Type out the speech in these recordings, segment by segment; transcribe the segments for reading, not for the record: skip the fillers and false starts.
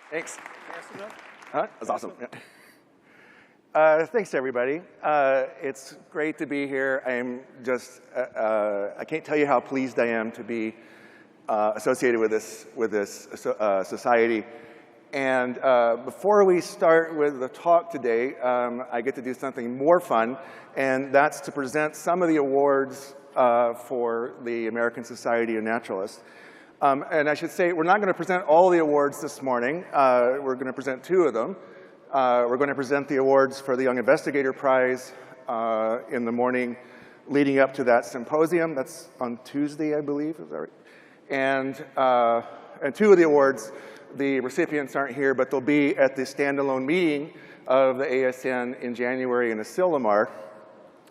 Thanks. That's awesome. Thanks, everybody. It's great to be here. I'm just, I can't tell you how pleased I am to be associated with this society. And before we start with the talk today, I get to do something more fun, and that's to present some of the awards for the American Society of Naturalists. And I should say, we're not going to present all the awards this morning. We're going to present two of them. We're going to present the awards for the Young Investigator Prize in the morning leading up to that symposium. That's on Tuesday, I believe. Is that right? And two of the awards, the recipients aren't here, but they'll be at the standalone meeting of the ASN in January in Asilomar.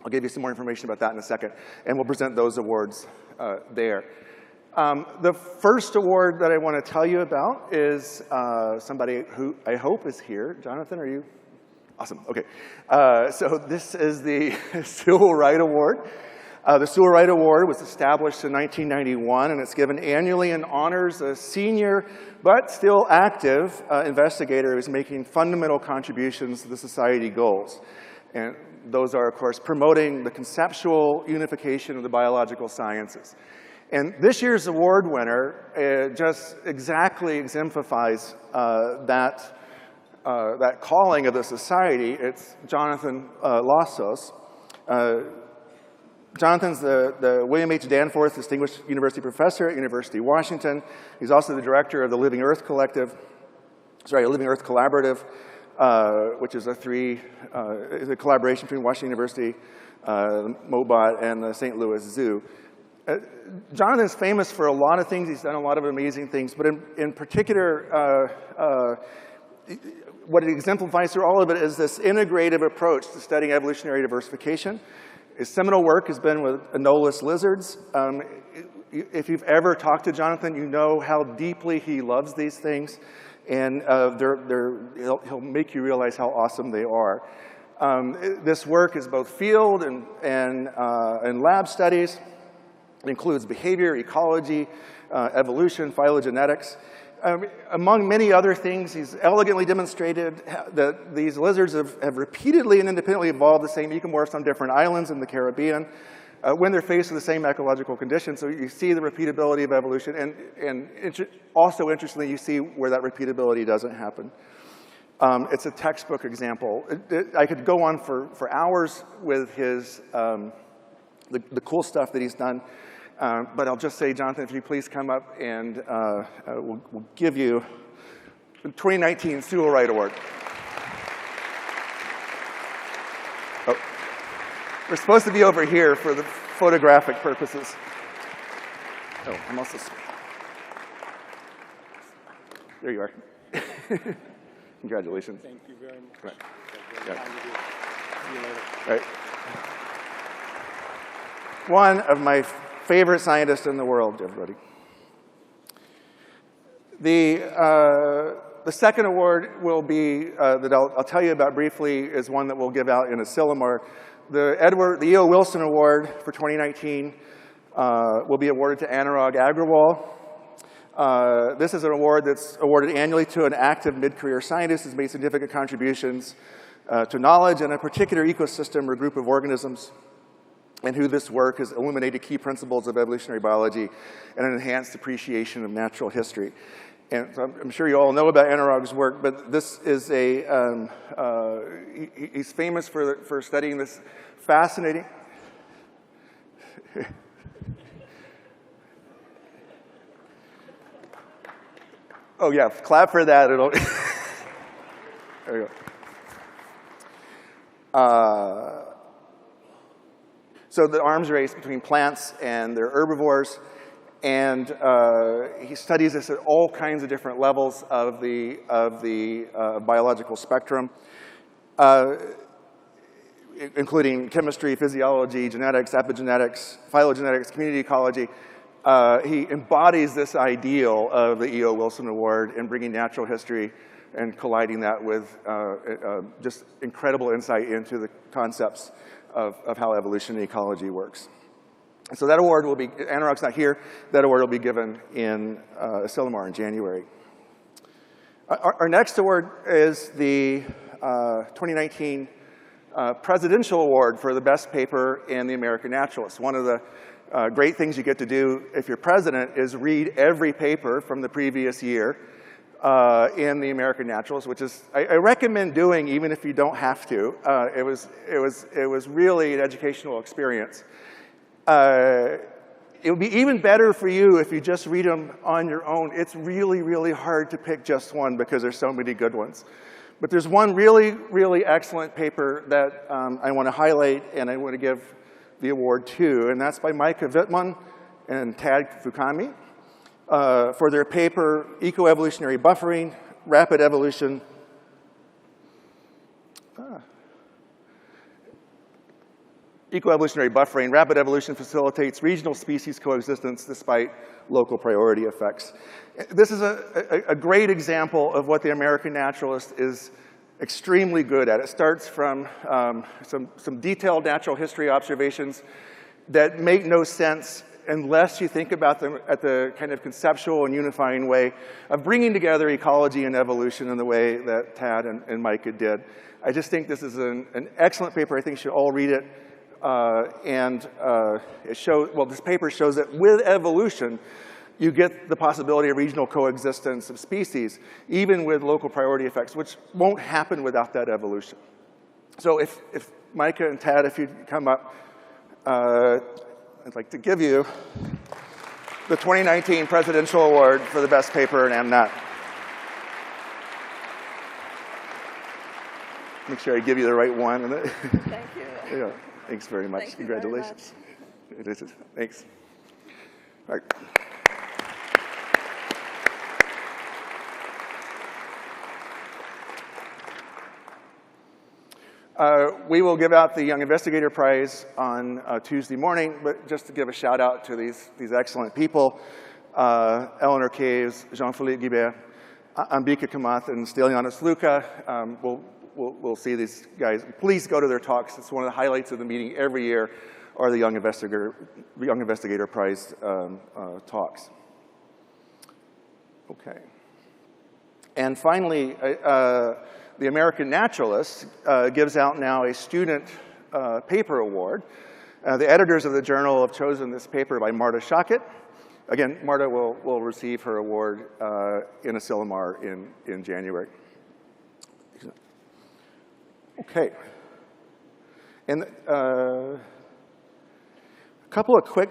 I'll give you some more information about that in a second. And we'll present those awards there. The first award that I want to tell you about is somebody who I hope is here. Jonathan, are you? Awesome, okay. So this is the Civil Rights Award. The Civil Rights Award was established in 1991, and it's given annually and honors a senior but still active investigator who's making fundamental contributions to the society goals. And those are, of course, promoting the conceptual unification of the biological sciences. And this year's award winner just exactly exemplifies that calling of the society. It's Jonathan Losos. Jonathan's the William H. Danforth Distinguished University Professor at University of Washington. He's also the director of the Living Earth Collaborative, which is a collaboration between Washington University, MOBOT, and the St. Louis Zoo. Jonathan's famous for a lot of things. He's done a lot of amazing things, but in particular, what it exemplifies through all of it is this integrative approach to studying evolutionary diversification. His seminal work has been with anolis lizards. If you've ever talked to Jonathan, you know how deeply he loves these things, and he'll make you realize how awesome they are. This work is both field and lab studies. It includes behavior, ecology, evolution, phylogenetics. Among many other things, he's elegantly demonstrated that these lizards have repeatedly and independently evolved the same ecomorphs on different islands in the Caribbean when they're faced with the same ecological conditions. So you see the repeatability of evolution, and also interestingly, you see where that repeatability doesn't happen. It's a textbook example. I could go on for hours with his the cool stuff that he's done. But I'll just say, Jonathan, if you please come up and we'll give you the 2019 Civil Rights Award. Oh. We're supposed to be over here for the photographic purposes. Oh, I'm also... There you are. Congratulations. Thank you very much. Right. Yeah. See you later. Right. One of my favorite scientists in the world, everybody. The second award will be, that I'll tell you about briefly, is one that we'll give out in Asilomar. The E.O. Wilson Award for 2019 will be awarded to Anurag Agarwal. This is an award that's awarded annually to an active mid-career scientist who's made significant contributions to knowledge in a particular ecosystem or group of organisms, and who this work has illuminated key principles of evolutionary biology and an enhanced appreciation of natural history. And so I'm sure you all know about Anurag's work, but this is he's famous for studying this fascinating... Oh yeah, clap for that. It'll... There we go. So the arms race between plants and their herbivores, and he studies this at all kinds of different levels of the biological spectrum, including chemistry, physiology, genetics, epigenetics, phylogenetics, community ecology. He embodies this ideal of the E.O. Wilson Award in bringing natural history and colliding that with just incredible insight into the concepts of how evolution and ecology works. So that award will be, Anurag's not here, that award will be given in Asilomar in January. Our next award is the 2019 Presidential Award for the best paper in the American Naturalist. One of the great things you get to do if you're president is read every paper from the previous year in the American Naturalist, which is, I recommend doing even if you don't have to. It was really an educational experience. It would be even better for you if you just read them on your own. It's really, really hard to pick just one because there's so many good ones. But there's one really, really excellent paper that I want to highlight and I want to give the award to, and that's by Michael Whitlock and Tad Fukami for their paper, Ecoevolutionary Buffering, Rapid Evolution. Ecoevolutionary buffering, rapid evolution facilitates regional species coexistence despite local priority effects. This is a great example of what the American naturalist is extremely good at. It starts from some detailed natural history observations that make no sense unless you think about them at the kind of conceptual and unifying way of bringing together ecology and evolution in the way that Tad and Micah did. I just think this is an excellent paper. I think you should all read it. It shows, well, this paper shows that with evolution, you get the possibility of regional coexistence of species, even with local priority effects, which won't happen without that evolution. So if Micah and Tad, if you'd come up, I'd like to give you the 2019 Presidential Award for the best paper in AmNat. Make sure I give you the right one. Thank you. Yeah. Thanks very much. Thank you Congratulations. very much. It is. Thanks. All right. We will give out the Young Investigator Prize on Tuesday morning, but just to give a shout out to these excellent people, Eleanor Caves, Jean-Philippe Guibert, Ambika Kamath, and Stylianos Luka. We'll see these guys. Please go to their talks. It's one of the highlights of the meeting every year are the Young Investigator Prize talks. Okay. And finally, the American Naturalist gives out now a student paper award. The editors of the journal have chosen this paper by Marta Shockett. Again, Marta will receive her award in Asilomar in January. Okay. And a couple of quick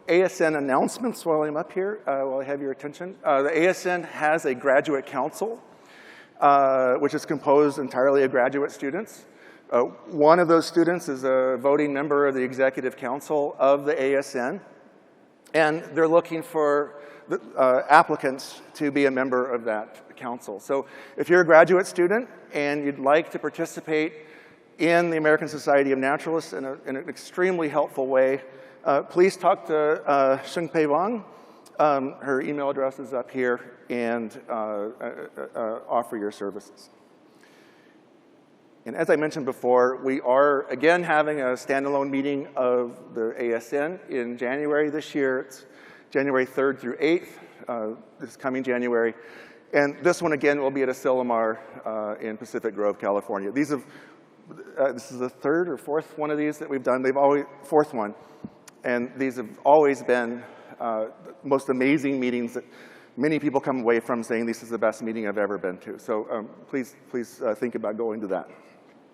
ASN announcements while I'm up here, while I have your attention. The ASN has a graduate council, which is composed entirely of graduate students. One of those students is a voting member of the executive council of the ASN, and they're looking for applicants to be a member of that council. So if you're a graduate student and you'd like to participate in the American Society of Naturalists in an extremely helpful way, please talk to Shengpei Wang. Her email address is up here, and offer your services. And as I mentioned before, we are again having a standalone meeting of the ASN in January this year. It's January 3rd through 8th, this coming January. And this one again will be at Asilomar in Pacific Grove, California. This is the third or fourth one of these that we've done. Fourth one. And these have always been the most amazing meetings that many people come away from saying this is the best meeting I've ever been to. So please think about going to that.